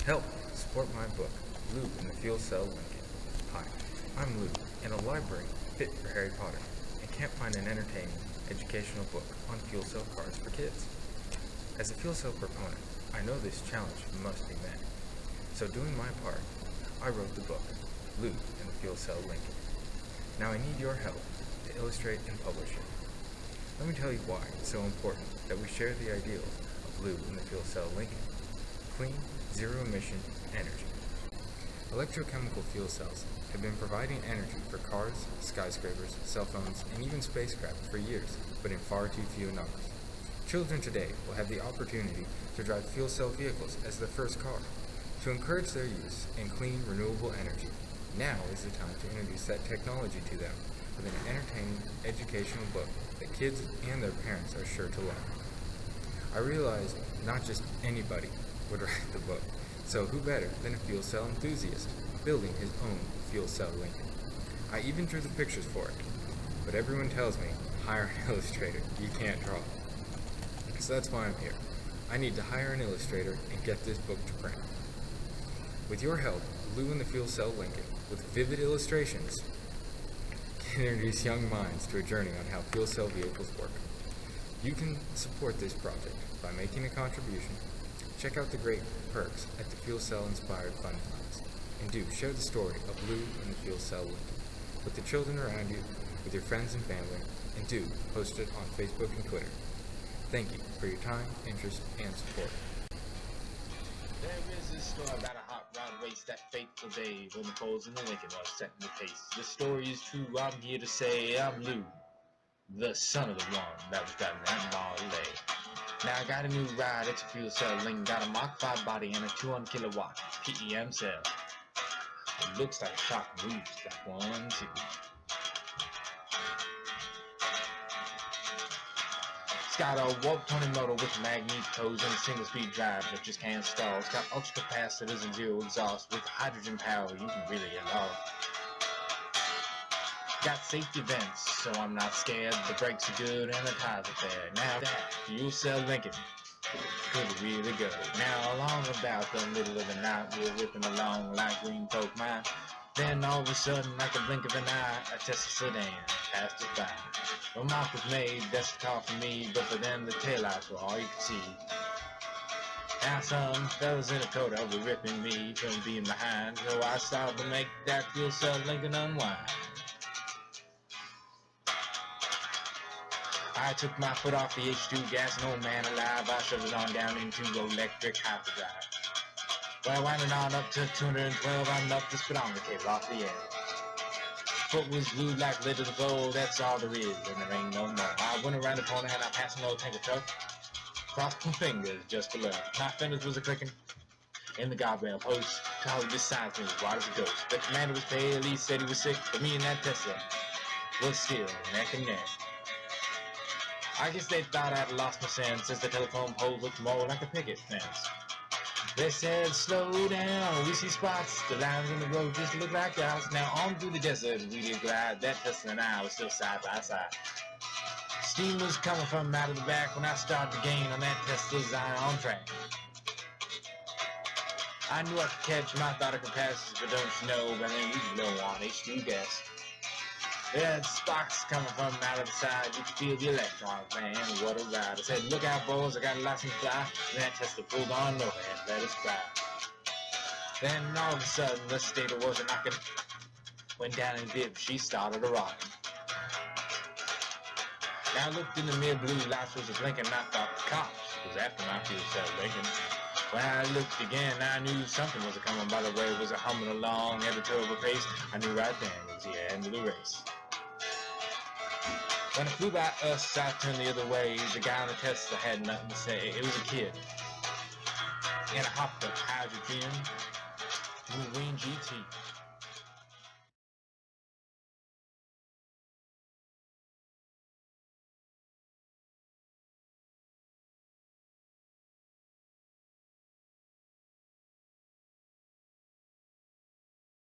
Help! Support my book, Lou and the Fuel Cell Lincoln. Hi, I'm Lou, in a library fit for Harry Potter, and can't find an entertaining, educational book on fuel cell cars for kids. As a fuel cell proponent, I know this challenge must be met. So doing my part, I wrote the book, Lou and the Fuel Cell Lincoln. Now I need your help to illustrate and publish it. Let me tell you why it's so important that we share the ideals of Lou and the Fuel Cell Lincoln. Clean, zero-emission energy. Electrochemical fuel cells have been providing energy for cars, skyscrapers, cell phones, and even spacecraft for years, but in far too few numbers. Children today will have the opportunity to drive fuel cell vehicles as their first car. To encourage their use in clean, renewable energy, now is the time to introduce that technology to them with an entertaining, educational book that kids and their parents are sure to love. I realize not just anybody would write the book, so who better than a fuel cell enthusiast building his own fuel cell Lincoln. I even drew the pictures for it, but everyone tells me, hire an illustrator, you can't draw. So that's why I'm here. I need to hire an illustrator and get this book to print. With your help, Lou and the Fuel Cell Lincoln, with vivid illustrations, can introduce young minds to a journey on how fuel cell vehicles work. You can support this project by making a contribution. Check out the great perks at the Fuel Cell Inspired Fund Plans. And do share the story of Lou and the Fuel Cell Lincoln with the children around you, with your friends and family, and do post it on Facebook and Twitter. Thank you for your time, interest, and support. There is a story about a hot rod race that fateful day when the Foles and the Lincoln are setting the pace. The story is true, I'm here to say I'm Lou, the son of the one that was driving that Model A. Now I got a new ride, it's a fuel cell Lincoln, got a Mach 5 body and a 200 kilowatt PEM cell. It looks like a shock moves like 1, 2. It's got a warp 20 motor with magnetos and a single speed drive that just can't stall. It's got ultra capacitors and zero exhaust with hydrogen power, you can really get lost. Got safety vents, so I'm not scared. The brakes are good and the tires are fair. Now that fuel cell Lincoln could really go. Now along about the middle of the night, we're whipping along like green folk mine. Then all of a sudden, like a blink of an eye, a Tesla sedan passed us by. Well, Mark was made, that's the car for me, but for them the taillights were all you could see. Now some fellas in Dakota were ripping me from being behind, so I started to make that fuel cell Lincoln unwind. I took my foot off the H2 gas and oh man alive, I shoved it on down into electric hyperdrive. Well, winding on up to 212, I knocked the speedometer cable off the end. Foot was glued like lid to the bowl, that's all there is, and there ain't no more. I went around the corner and I passed an old tanker truck, crossed my fingers just below. My fingers was a-clicking in the guardrail post, told this sign to me, white as a ghost. The commander was pale, he said he was sick, but me and that Tesla was still neck and neck. I guess they thought I'd lost my sense, as the telephone pole looked more like a picket fence. They said, slow down, we see spots, the lines on the road just look like dots. Now on through the desert we did glide, that Tesla and I were still side by side. Steam was coming from out of the back when I started to gain on that Tesla's ion track. I knew I could catch my thought of capacitors, but don't you know, by then we was low on H2 gas. They had sparks coming from out of the side, you could feel the electrons, man, what a ride. I said, look out boys, I got a license to fly, and that Tesla pulled on over and let us fly. Then all of a sudden, the stator was a knocking, went down in dip, she started a rocking. Now I looked in the mirror, blue lights was a blinking, I thought the cops was after my fuel cell Lincoln. When I looked again, I knew something was a-coming, by the way, it was a humming along at a terrible pace. I knew right then it was the end of the race. When it flew by us, I turned the other way. The guy on the Tesla had nothing to say. It was a kid in a hopped up hydrogen Marine GT.